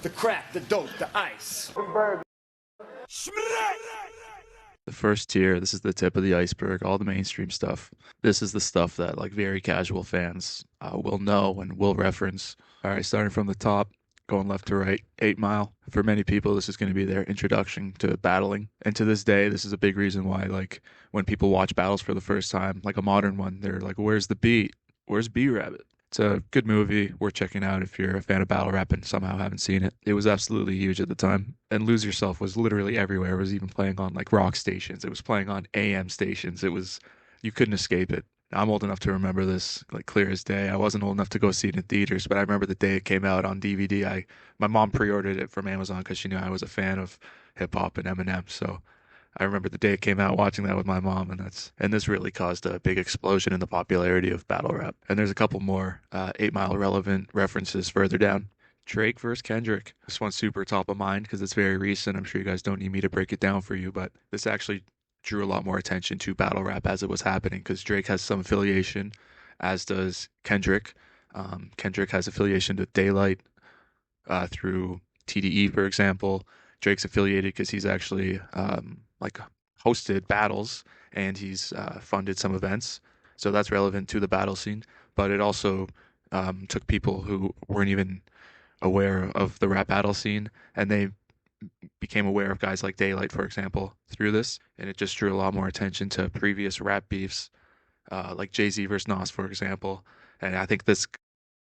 the crack, the dope, the ice. The first tier, this is the tip of the iceberg, all the mainstream stuff. This is the stuff that like very casual fans will know and will reference. All right, starting from the top, going left to right, 8 Mile. For many people, this is going to be their introduction to battling. And to this day, this is a big reason why, like, when people watch battles for the first time, like a modern one, they're like, where's the beat? Where's B-Rabbit? It's a good movie worth checking out if you're a fan of battle rap and somehow haven't seen it. It was absolutely huge at the time. And Lose Yourself was literally everywhere. It was even playing on like rock stations. It was playing on AM stations. You couldn't escape it. I'm old enough to remember this like clear as day. I wasn't old enough to go see it in theaters, but I remember the day it came out on DVD. My mom pre-ordered it from Amazon because she knew I was a fan of hip hop and Eminem. So I remember the day it came out watching that with my mom, and this really caused a big explosion in the popularity of battle rap. And there's a couple more 8 Mile relevant references further down. Drake versus Kendrick. This one's super top of mind because it's very recent. I'm sure you guys don't need me to break it down for you, but this actually drew a lot more attention to battle rap as it was happening because Drake has some affiliation, as does Kendrick. Kendrick has affiliation to Daylight through TDE, for example. Drake's affiliated because he's actually like hosted battles and he's funded some events. So that's relevant to the battle scene. But it also took people who weren't even aware of the rap battle scene and they became aware of guys like Daylight, for example, through this. And it just drew a lot more attention to previous rap beefs, like Jay-Z versus Nas, for example. And I think this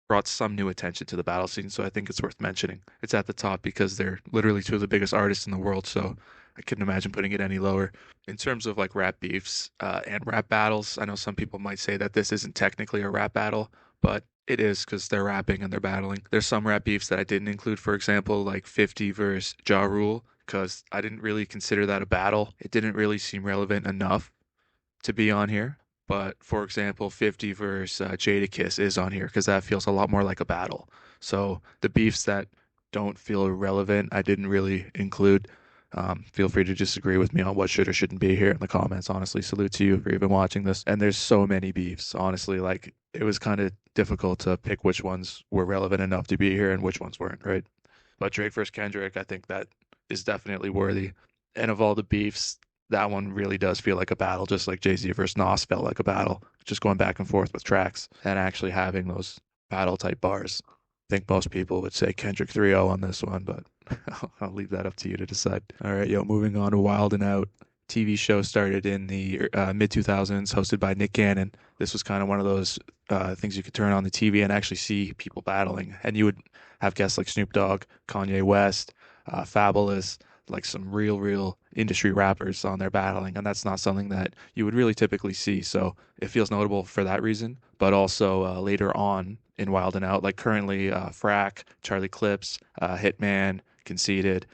brought some new attention to the battle scene, so I think it's worth mentioning. It's at the top because they're literally two of the biggest artists in the world, so I couldn't imagine putting it any lower. In terms of like rap beefs and rap battles, I know some people might say that this isn't technically a rap battle, but it is because they're rapping and they're battling. There's some rap beefs that I didn't include, for example, like 50 versus Ja Rule, because I didn't really consider that a battle. It didn't really seem relevant enough to be on here. But for example, 50 versus Jadakiss is on here because that feels a lot more like a battle. So the beefs that don't feel relevant, I didn't really include. Feel free to disagree with me on what should or shouldn't be here in the comments. Honestly, salute to you for even watching this. And there's so many beefs. Honestly, like it was kind of difficult to pick which ones were relevant enough to be here and which ones weren't, right? But Drake versus Kendrick, I think that is definitely worthy. And of all the beefs, that one really does feel like a battle, just like Jay-Z versus Nas felt like a battle, just going back and forth with tracks and actually having those battle type bars. I think most people would say Kendrick 3-0 on this one, but I'll leave that up to you to decide. All right, moving on to Wild 'N Out. TV show started in the mid 2000s, hosted by Nick Cannon. This was kind of one of those things you could turn on the TV and actually see people battling. And you would have guests like Snoop Dogg, Kanye West, Fabulous, like some real industry rappers on there battling. And that's not something that you would really typically see. So it feels notable for that reason. But also later on in Wild 'N Out, like currently Frack, Charlie Clips, Hitman, Conceited.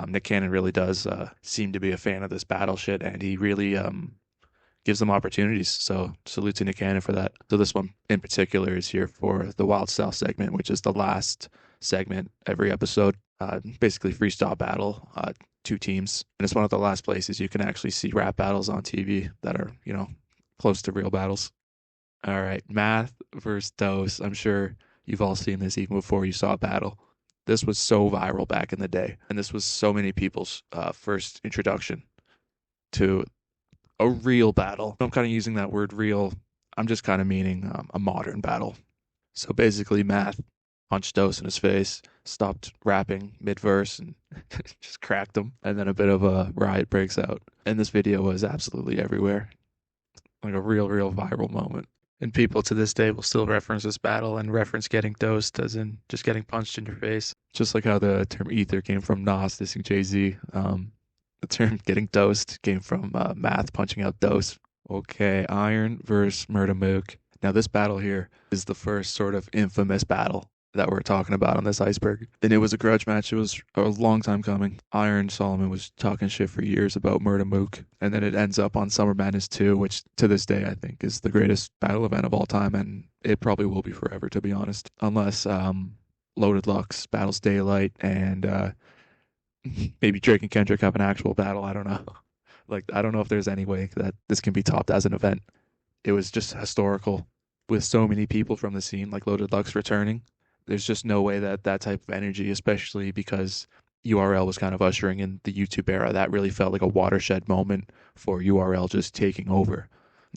Nick Cannon really does seem to be a fan of this battle shit, and he really gives them opportunities. So salute to Nick Cannon for that. So this one in particular is here for the Wild Style segment, which is the last segment every episode. Basically freestyle battle, two teams. And it's one of the last places you can actually see rap battles on TV that are, close to real battles. All right, Math versus Dose. I'm sure you've all seen this even before you saw a battle. This was so viral back in the day, and this was so many people's first introduction to a real battle. I'm kind of using that word real. I'm just kind of meaning a modern battle. So basically, Math punched Dose in his face, stopped rapping mid-verse, and just cracked him. And then a bit of a riot breaks out. And this video was absolutely everywhere. Like a real viral moment. And people to this day will still reference this battle and reference getting dosed as in just getting punched in your face. Just like how the term ether came from Nas dissing Jay-Z. The term getting dosed came from Math punching out Dose. Okay, Iron versus Murda Mook. Now this battle here is the first sort of infamous battle that we're talking about on this iceberg. And it was a grudge match. It was a long time coming. Iron Solomon was talking shit for years about Murda Mook. And then it ends up on Summer Madness 2, which to this day I think is the greatest battle event of all time. And it probably will be forever, to be honest. Unless Loaded Lux battles Daylight and maybe Drake and Kendrick have an actual battle. I don't know. I don't know if there's any way that this can be topped as an event. It was just historical with so many people from the scene, like Loaded Lux returning. There's just no way that that type of energy, especially because URL was kind of ushering in the YouTube era, that really felt like a watershed moment for URL just taking over.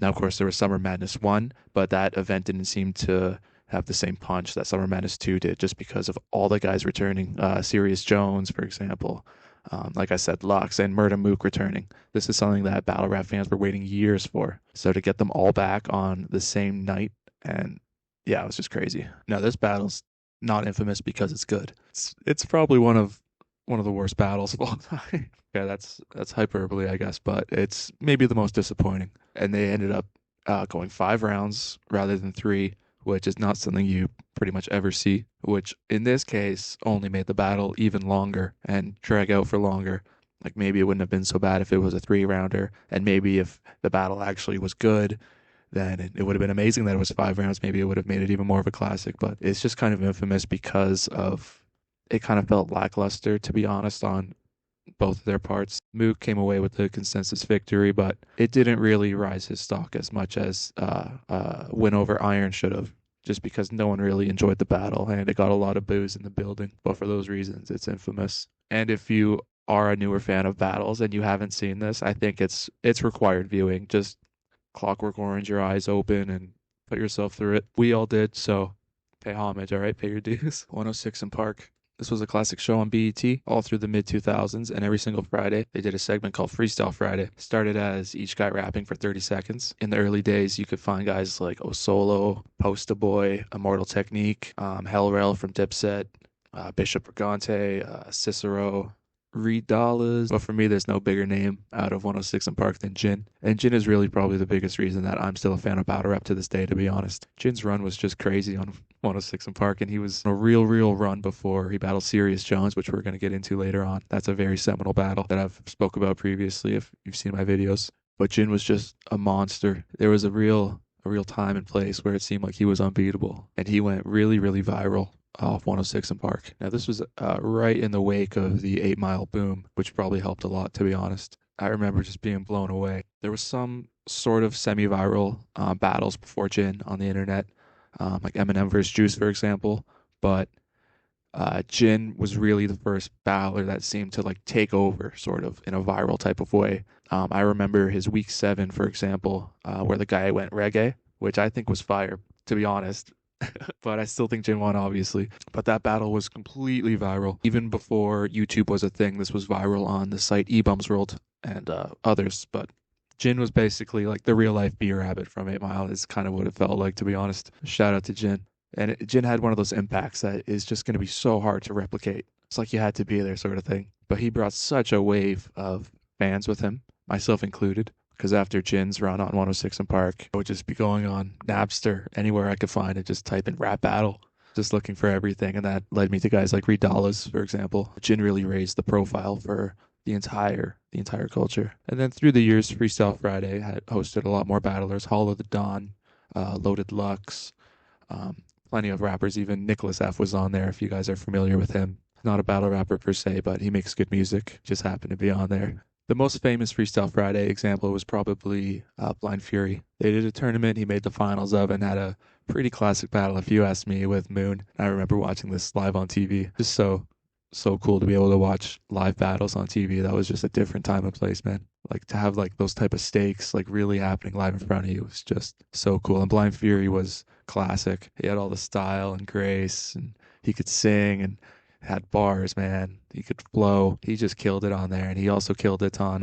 Now, of course, there was Summer Madness 1, but that event didn't seem to have the same punch that Summer Madness 2 did, just because of all the guys returning. Sirius Jones, for example. Like I said, Lux and Murda Mook returning. This is something that battle rap fans were waiting years for. So to get them all back on the same night, and yeah, it was just crazy. Now, this battle's not infamous because it's good. It's probably one of the worst battles of all time. Yeah, that's hyperbole, I guess, but it's maybe the most disappointing. And they ended up going 5 rounds rather than 3, which is not something you pretty much ever see, which in this case only made the battle even longer and drag out for longer. Like maybe it wouldn't have been so bad if it was a 3-rounder, and maybe if the battle actually was good, then it would have been amazing that it was 5 rounds. Maybe it would have made it even more of a classic, but it's just kind of infamous because of it kind of felt lackluster, to be honest, on both of their parts. Mook came away with the consensus victory, but it didn't really rise his stock as much as win over Iron should have, just because no one really enjoyed the battle and it got a lot of boos in the building. But for those reasons, it's infamous. And if you are a newer fan of battles and you haven't seen this, I think it's required viewing. Just Clockwork Orange your eyes open and put yourself through it. We all did, so pay homage, all right? Pay your dues. 106 in Park. This was a classic show on BET all through the mid-2000s, and every single Friday, they did a segment called Freestyle Friday. Started as each guy rapping for 30 seconds. In the early days, you could find guys like Osolo, Posta Boy, Immortal Technique, Hellrail from Dipset, Bishop Brigante, Cicero, Reed Dollars. But for me, there's no bigger name out of 106 in Park than Jin. And Jin is really probably the biggest reason that I'm still a fan of battle rap to this day, to be honest. Jin's run was just crazy on 106 in Park, and he was on a real run before he battled Sirius Jones, which we're going to get into later on. That's a very seminal battle that I've spoke about previously if you've seen my videos. But Jin was just a monster. There was a real time and place where it seemed like he was unbeatable, and he went really viral off 106 in Park. Now, this was right in the wake of the 8 Mile boom, which probably helped a lot, to be honest. I remember just being blown away. There was some sort of semi-viral battles before Jin on the internet, like Eminem versus Juice, for example, but Jin was really the first battler that seemed to like take over sort of in a viral type of way. I remember his week 7, for example, where the guy went reggae, which I think was fire, to be honest. But I still think Jin won, obviously. But that battle was completely viral. Even before YouTube was a thing, this was viral on the site eBumsWorld and others. But Jin was basically like the real-life B-Rabbit from 8 Mile is kind of what it felt like, to be honest. Shout out to Jin. And Jin had one of those impacts that is just going to be so hard to replicate. It's like you had to be there sort of thing. But he brought such a wave of fans with him, myself included. Because after Jin's run on 106 in Park, I would just be going on Napster, anywhere I could find it, just type in rap battle, just looking for everything. And that led me to guys like Reed Dollars, for example. Jin really raised the profile for the entire culture. And then through the years, Freestyle Friday had hosted a lot more battlers. Hollow the Dawn, Loaded Lux, plenty of rappers. Even Nicholas F was on there, if you guys are familiar with him. Not a battle rapper per se, but he makes good music. Just happened to be on there. The most famous Freestyle Friday example was probably Blind Fury. They did a tournament he made the finals of and had a pretty classic battle, if you ask me, with Moon. I remember watching this live on TV. Just so cool to be able to watch live battles on TV. That was just a different time and place, man. Like to have like those type of stakes like really happening live in front of you was just so cool. And Blind Fury was classic. He had all the style and grace, and he could sing and had bars, man. He could flow. He just killed it on there, and he also killed it on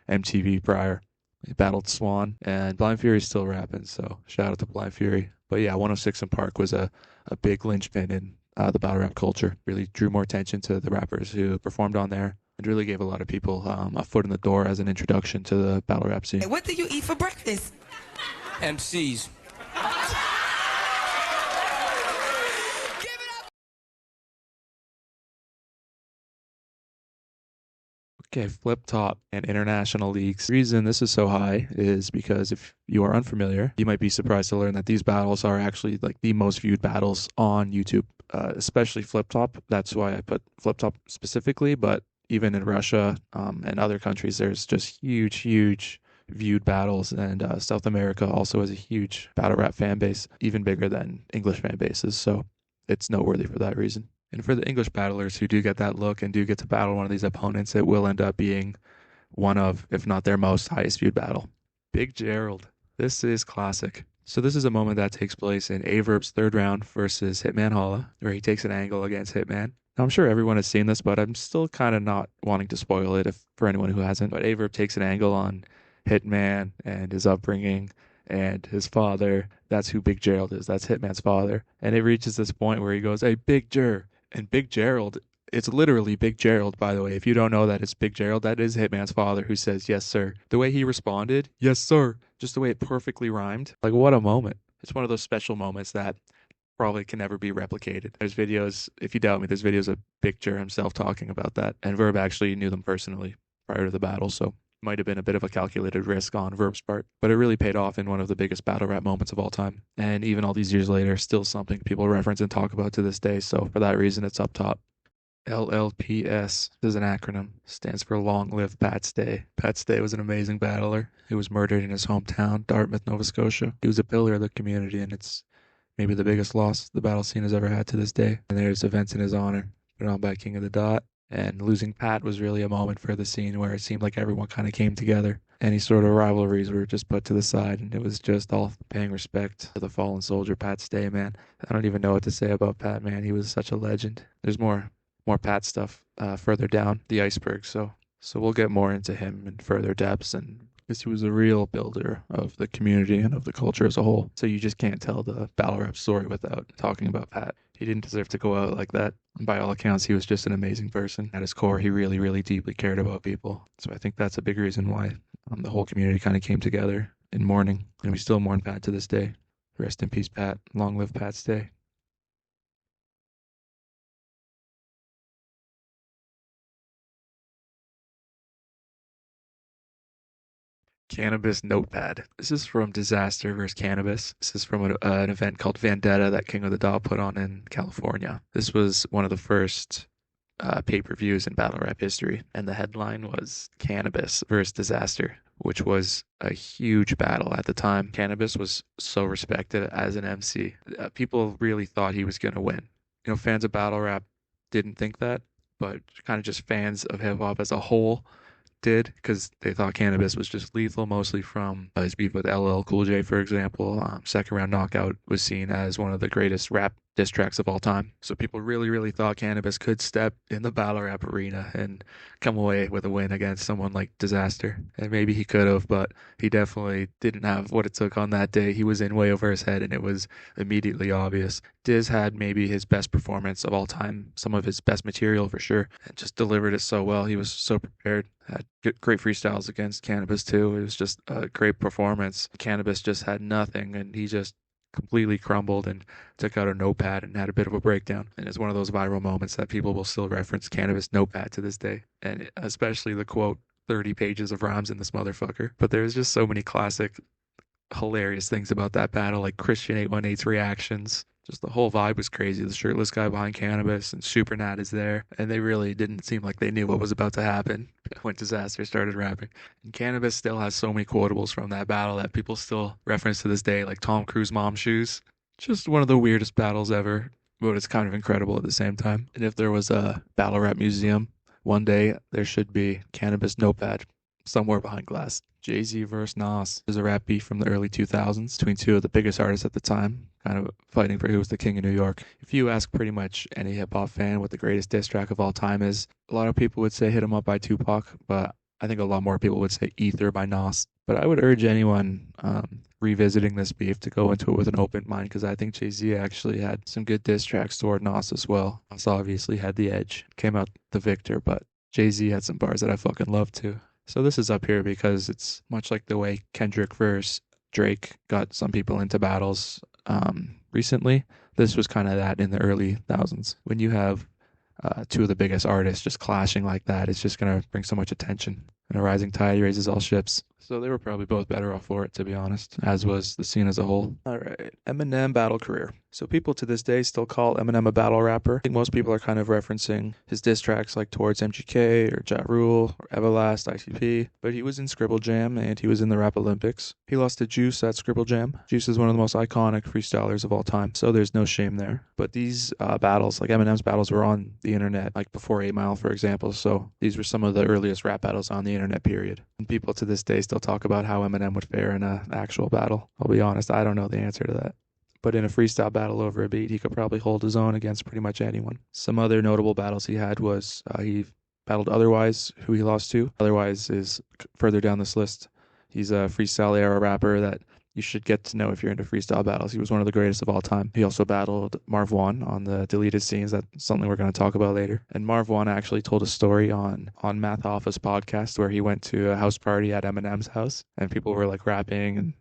MTV prior. He battled Swan, and Blind Fury's still rapping, so shout out to Blind Fury. But yeah, 106 in Park was a big linchpin in the battle rap culture. Really drew more attention to the rappers who performed on there, and really gave a lot of people a foot in the door as an introduction to the battle rap scene. Hey, what do you eat for breakfast? MCs. Okay, Fliptop and international leagues. The reason this is so high is because if you are unfamiliar, you might be surprised to learn that these battles are actually like the most viewed battles on YouTube, especially Fliptop. That's why I put Fliptop specifically, but even in Russia and other countries, there's just huge viewed battles, and South America also has a huge battle rap fan base, even bigger than English fan bases. So it's noteworthy for that reason. And for the English battlers who do get that look and do get to battle one of these opponents, it will end up being one of, if not their most highest viewed battle. Big Gerald. This is classic. So this is a moment that takes place in ICEBERG's third round versus Hitman Holla, where he takes an angle against Hitman. Now, I'm sure everyone has seen this, but I'm still kind of not wanting to spoil it for anyone who hasn't. But ICEBERG takes an angle on Hitman and his upbringing and his father. That's who Big Gerald is. That's Hitman's father. And it reaches this point where he goes, "Hey, Big Ger." And Big Gerald, it's literally Big Gerald, by the way. If you don't know that it's Big Gerald, that is Hitman's father who says, "Yes, sir." The way he responded, "Yes, sir," just the way it perfectly rhymed. Like, what a moment. It's one of those special moments that probably can never be replicated. There's videos, if you doubt me, there's videos of Big Ger himself talking about that. And Verb actually knew them personally prior to the battle, so might have been a bit of a calculated risk on Verb's part, but it really paid off in one of the biggest battle rap moments of all time. And even all these years later, still something people reference and talk about to this day. So for that reason, it's up top. LLPS is an acronym, stands for Long Live Pat Stay. Pat Stay was an amazing battler. He was murdered in his hometown, Dartmouth, Nova Scotia. He was a pillar of the community, and it's maybe the biggest loss the battle scene has ever had to this day. And there's events in his honor, put on by King of the Dot. And losing Pat was really a moment for the scene where it seemed like everyone kind of came together. Any sort of rivalries were just put to the side, and it was just all paying respect to the fallen soldier, Pat Stay, man. I don't even know what to say about Pat, man. He was such a legend. There's more Pat stuff further down the iceberg, so we'll get more into him in further depths, and because he was a real builder of the community and of the culture as a whole. So you just can't tell the battle rap story without talking about Pat. He didn't deserve to go out like that. By all accounts, he was just an amazing person. At his core, he really, really deeply cared about people. So I think that's a big reason why the whole community kind of came together in mourning, and we still mourn Pat to this day. Rest in peace, Pat. Long live Pat Stay. Canibus Notepad. This is from Disaster vs. Canibus. This is from an event called Vendetta that King of the Dot put on in California. This was one of the first pay-per-views in battle rap history, and the headline was Canibus versus Disaster, which was a huge battle at the time. Canibus was so respected as an MC. People really thought he was going to win. You know, fans of battle rap didn't think that, but kind of just fans of hip-hop as a whole did, because they thought Canibus was just lethal, mostly from his beef with LL Cool J, for example. Second Round Knockout was seen as one of the greatest rap diss tracks of all time. So people really, really thought Canibus could step in the battle rap arena and come away with a win against someone like Disaster. And maybe he could have, but he definitely didn't have what it took on that day. He was in way over his head, and it was immediately obvious. Diz had maybe his best performance of all time, some of his best material for sure, and just delivered it so well. He was so prepared. Had great freestyles against Canibus too. It was just a great performance. Canibus just had nothing, and he just completely crumbled and took out a notepad and had a bit of a breakdown. And it's one of those viral moments that people will still reference Canibus Notepad to this day, and especially the quote, 30 pages of rhymes in this motherfucker. But there's just so many classic, hilarious things about that battle, like Christian 818's reactions. Just the whole vibe was crazy. The shirtless guy behind Canibus and Super Nat is there, and they really didn't seem like they knew what was about to happen when Disaster started rapping. And Canibus still has so many quotables from that battle that people still reference to this day, like Tom Cruise mom shoes. Just one of the weirdest battles ever, but it's kind of incredible at the same time. And if there was a battle rap museum, one day there should be Canibus Notepad somewhere behind glass. Jay-Z versus Nas is a rap beef from the early 2000s between two of the biggest artists at the time, kind of fighting for who was the king of New York. If you ask pretty much any hip-hop fan what the greatest diss track of all time is, a lot of people would say Hit 'Em Up by Tupac, but I think a lot more people would say Ether by Nas. But I would urge anyone revisiting this beef to go into it with an open mind, because I think Jay-Z actually had some good diss tracks toward Nas as well. Nas obviously had the edge, came out the victor, but Jay-Z had some bars that I fucking love too. So this is up here because it's much like the way Kendrick versus Drake got some people into battles recently. This was kind of that in the early thousands. When you have two of the biggest artists just clashing like that, it's just going to bring so much attention. And a rising tide raises all ships. So they were probably both better off for it, to be honest, as was the scene as a whole. All right, Eminem battle career. So people to this day still call Eminem a battle rapper. I think most people are kind of referencing his diss tracks like Towards MGK or Ja Rule or Everlast, ICP. But he was in Scribble Jam and he was in the Rap Olympics. He lost to Juice at Scribble Jam. Juice is one of the most iconic freestylers of all time, so there's no shame there. But these battles, like Eminem's battles, were on the internet, like before 8 Mile, for example. So these were some of the earliest rap battles on the internet, period. And people to this day still talk about how Eminem would fare in an actual battle. I'll be honest, I don't know the answer to that. But in a freestyle battle over a beat, he could probably hold his own against pretty much anyone. Some other notable battles he had was he battled Otherwise, who he lost to. Otherwise is further down this list. He's a freestyle era rapper that you should get to know if you're into freestyle battles. He was one of the greatest of all time. He also battled Marv Won on the deleted scenes. That's something we're going to talk about later. And Marv Won actually told a story on Math Hoffa's podcast where he went to a house party at Eminem's house and people were like rapping and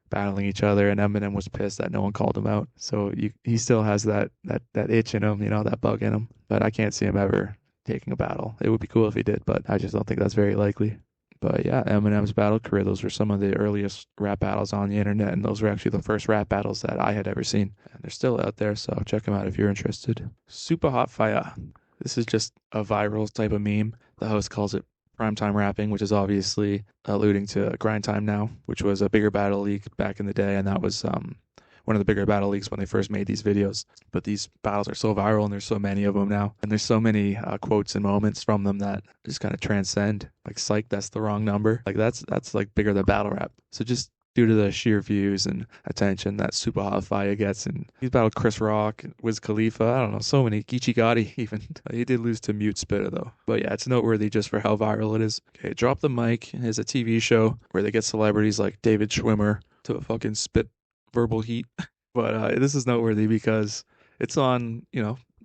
battling each other, and Eminem was pissed that no one called him out. So he still has that itch in him, that bug in him. But I can't see him ever taking a battle. It would be cool if he did, but I just don't think that's very likely. But yeah, Eminem's battle career, those were some of the earliest rap battles on the internet, and those were actually the first rap battles that I had ever seen. And they're still out there, so check them out if you're interested. Supahot Fire. This is just a viral type of meme. The host calls it primetime rapping, which is obviously alluding to Grind Time Now, which was a bigger battle league back in the day, and that was one of the bigger battle leagues when they first made these videos. But these battles are so viral, and there's so many of them now, and there's so many quotes and moments from them that just kind of transcend. Like, psych, that's the wrong number. Like, that's like bigger than battle rap. So just due to the sheer views and attention that Supahot Fire gets, and he's battled Chris Rock, Wiz Khalifa, I don't know, so many, Geechee Gotti even. He did lose to Mute Spitter though. But yeah, it's noteworthy just for how viral it is. Okay, Drop the Mic is a TV show where they get celebrities like David Schwimmer to fucking spit verbal heat. But this is noteworthy because it's on,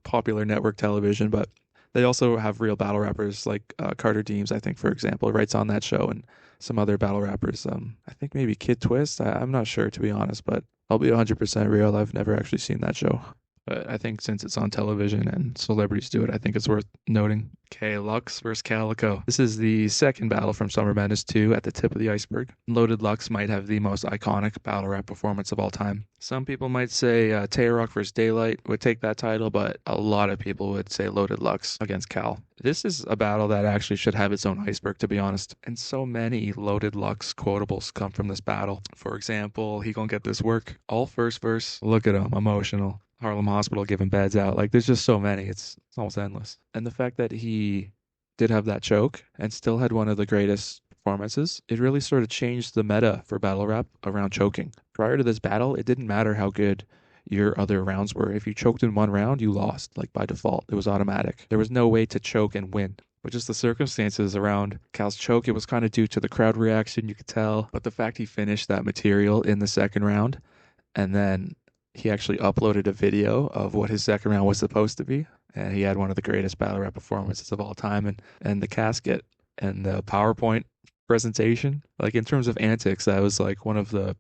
popular network television, but they also have real battle rappers like Carter Deems, I think, for example, writes on that show, and some other battle rappers. I think maybe Kid Twist. I'm not sure, to be honest, but I'll be 100% real. I've never actually seen that show. But I think since it's on television and celebrities do it, I think it's worth noting. Okay, Lux versus Calicoe. This is the second battle from Summer Madness 2 at the tip of the iceberg. Loaded Lux might have the most iconic battle rap performance of all time. Some people might say Tay-Rock versus Daylight would take that title, but a lot of people would say Loaded Lux against Cal. This is a battle that actually should have its own iceberg, to be honest. And so many Loaded Lux quotables come from this battle. For example, he gonna get this work. All first verse, look at him, emotional. Harlem Hospital giving beds out. Like, there's just so many. It's almost endless. And the fact that he did have that choke and still had one of the greatest performances, it really sort of changed the meta for battle rap around choking. Prior to this battle, it didn't matter how good your other rounds were. If you choked in one round, you lost, like by default. It was automatic. There was no way to choke and win. But just the circumstances around Cal's choke, it was kind of due to the crowd reaction, you could tell. But the fact he finished that material in the second round, and then he actually uploaded a video of what his second round was supposed to be, and he had one of the greatest battle rap performances of all time. And the casket and the PowerPoint presentation, like in terms of antics, that was like one of the,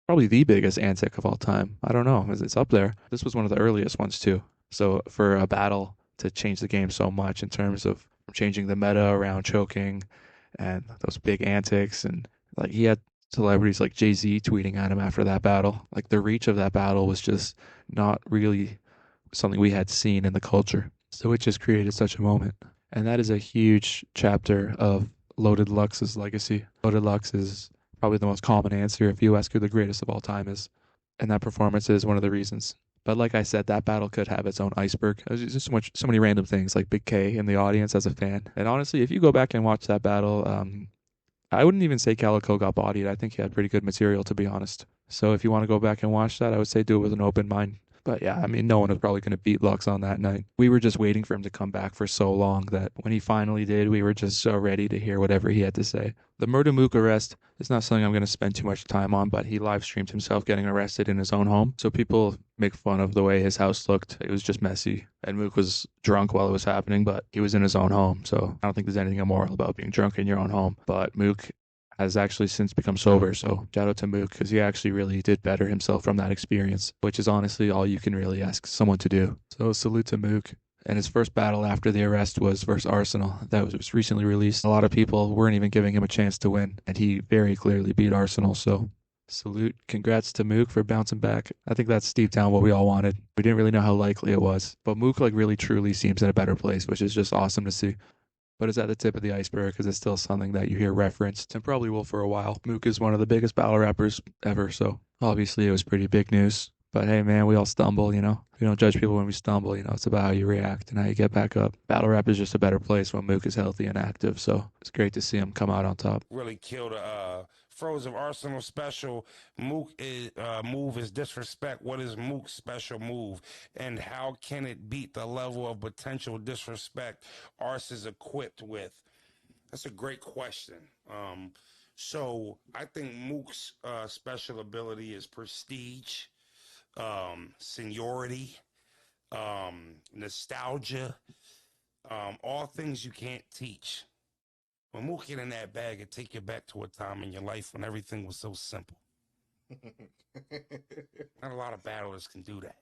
probably the biggest antic of all time. I don't know, it's up there. This was one of the earliest ones too. So for a battle to change the game so much in terms of changing the meta around choking and those big antics, and like he had celebrities like Jay-Z tweeting at him after that battle. Like, the reach of that battle was just not really something we had seen in the culture. So it just created such a moment. And that is a huge chapter of Loaded Lux's legacy. Loaded Lux is probably the most common answer if you ask who the greatest of all time is. And that performance is one of the reasons. But like I said, that battle could have its own iceberg. There's just so many random things, like Big K in the audience as a fan. And honestly, if you go back and watch that battle, I wouldn't even say Calicoe got bodied. I think he had pretty good material, to be honest. So if you want to go back and watch that, I would say do it with an open mind. But yeah, I mean, no one was probably going to beat Lux on that night. We were just waiting for him to come back for so long that when he finally did, we were just so ready to hear whatever he had to say. The Murda Mook arrest is not something I'm going to spend too much time on, but he live streamed himself getting arrested in his own home. So people make fun of the way his house looked. It was just messy. And Mook was drunk while it was happening, but he was in his own home. So I don't think there's anything immoral about being drunk in your own home. But Mook has actually since become sober, so shout out to Mook, because he actually really did better himself from that experience, which is honestly all you can really ask someone to do. So salute to Mook. And his first battle after the arrest was versus Arsenal. That was recently released. A lot of people weren't even giving him a chance to win, and he very clearly beat Arsenal. So salute. Congrats to Mook for bouncing back. I think that's deep down what we all wanted. We didn't really know how likely it was. But Mook like really truly seems in a better place, which is just awesome to see. But it's at the tip of the iceberg because it's still something that you hear referenced and probably will for a while. Mook is one of the biggest battle rappers ever, so obviously it was pretty big news. But hey, man, we all stumble, you know? We don't judge people when we stumble, you know? It's about how you react and how you get back up. Battle rap is just a better place when Mook is healthy and active, so it's great to see him come out on top. Really killed a Frozen Arsenal special. Mook is, move is disrespect. What is Mook's special move? And how can it beat the level of potential disrespect Ars is equipped with? That's a great question. So I think Mook's special ability is prestige, seniority, nostalgia, all things you can't teach. When Mook get in that bag, it take you back to a time in your life when everything was so simple. Not a lot of battlers can do that,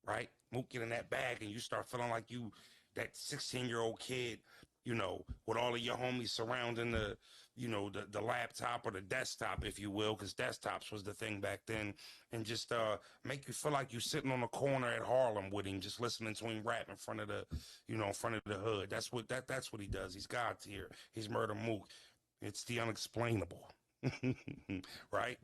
right? Mook get in that bag and you start feeling like you, that 16-year-old kid, you know, with all of your homies surrounding the, you know, the laptop or the desktop, if you will, because desktops was the thing back then, and just make you feel like you sitting on the corner at Harlem with him, just listening to him rap in front of the, you know, in front of the hood. That's what he does. He's God tier. He's Murda Mook. It's the unexplainable, right?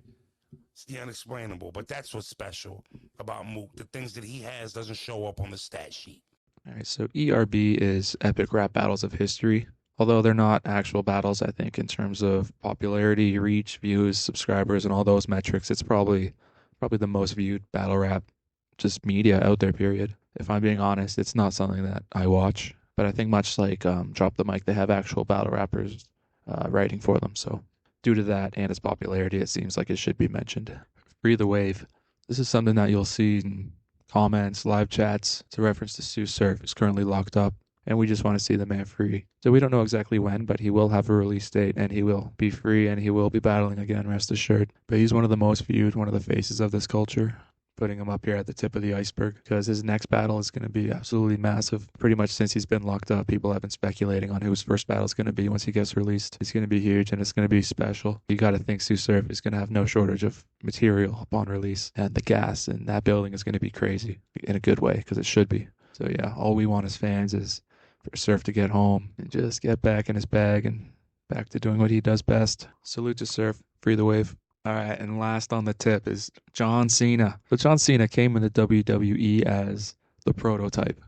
It's the unexplainable, but that's what's special about Mook. The things that he has doesn't show up on the stat sheet. All right, so ERB is Epic Rap Battles of History. Although they're not actual battles, I think in terms of popularity, reach, views, subscribers, and all those metrics, it's probably the most viewed battle rap just media out there, period. If I'm being honest, it's not something that I watch. But I think much like Drop the Mic, they have actual battle rappers writing for them. So due to that and its popularity, it seems like it should be mentioned. Free the Wave. This is something that you'll see in comments, live chats. It's a reference to Sue Surf, who's currently locked up, and we just want to see the man free. So we don't know exactly when, but he will have a release date, and he will be free, and he will be battling again, rest assured. But he's one of the most viewed, one of the faces of this culture. Putting him up here at the tip of the iceberg because his next battle is going to be absolutely massive. Pretty much since he's been locked up, people have been speculating on who his first battle is going to be once he gets released. It's going to be huge and it's going to be special. You got to think Sue Surf is going to have no shortage of material upon release, and the gas in that building is going to be crazy in a good way because it should be. So yeah, all we want as fans is for Surf to get home and just get back in his bag and back to doing what he does best. Salute to Surf. Free the wave. All right, and last on the tip is John Cena. So John Cena came in the WWE as the prototype.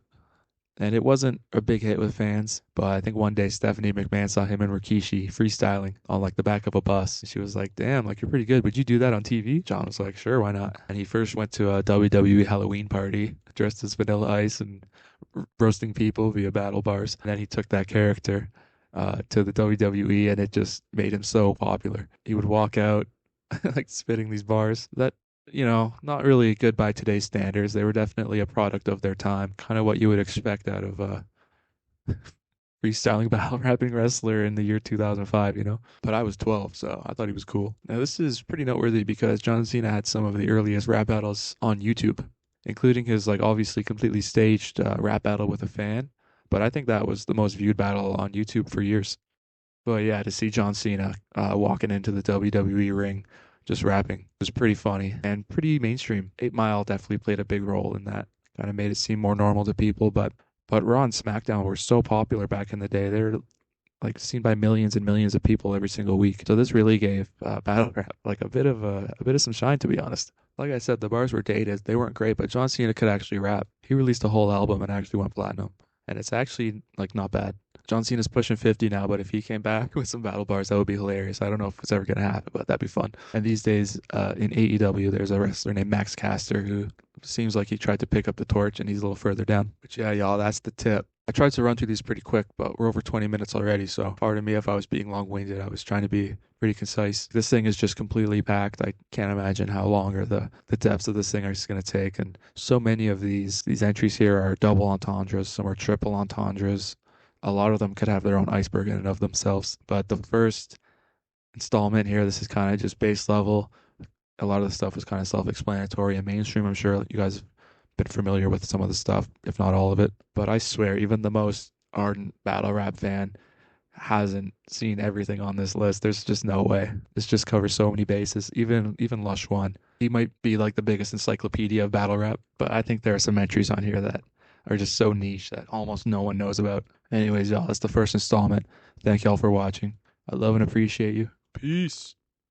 And it wasn't a big hit with fans, but I think one day Stephanie McMahon saw him and Rikishi freestyling on like the back of a bus. She was like, damn, like you're pretty good. Would you do that on TV? John was like, sure, why not? And he first went to a WWE Halloween party dressed as Vanilla Ice and roasting people via battle bars. And then he took that character to the WWE, and it just made him so popular. He would walk out like spitting these bars that, you know, not really good by today's standards. They were definitely a product of their time, kind of what you would expect out of a freestyling battle rapping wrestler in the year 2005, you know. But I was 12, so I thought he was cool. Now this is pretty noteworthy because John Cena had some of the earliest rap battles on YouTube, including his like obviously completely staged rap battle with a fan. But I think that was the most viewed battle on YouTube for years. But yeah, to see John Cena walking into the WWE ring, just rapping, was pretty funny and pretty mainstream. 8 Mile definitely played a big role in that. Kind of made it seem more normal to people. But Raw and SmackDown were so popular back in the day. They're like seen by millions and millions of people every single week. So this really gave battle rap like a bit of some shine, to be honest. Like I said, the bars were dated. They weren't great, but John Cena could actually rap. He released a whole album and actually went platinum. And it's actually like not bad. John Cena's pushing 50 now, but if he came back with some battle bars, that would be hilarious. I don't know if it's ever going to happen, but that'd be fun. And these days in AEW, there's a wrestler named Max Caster who seems like he tried to pick up the torch, and he's a little further down. But yeah, y'all, that's the tip. I tried to run through these pretty quick, but we're over 20 minutes already, so pardon me if I was being long-winded. I was trying to be pretty concise. This thing is just completely packed. I can't imagine how long or the depths of this thing are just going to take. And so many of these entries here are double entendres. Some are triple entendres. A lot of them could have their own iceberg in and of themselves. But the first installment here, this is kind of just base level. A lot of the stuff was kind of self-explanatory and mainstream. I'm sure you guys have been familiar with some of the stuff, if not all of it. But I swear, even the most ardent battle rap fan hasn't seen everything on this list. There's just no way. This just covers so many bases. Even Lush One. He might be like the biggest encyclopedia of battle rap, but I think there are some entries on here that are just so niche that almost no one knows about. Anyways, y'all, that's the first installment. Thank y'all for watching. I love and appreciate you. Peace.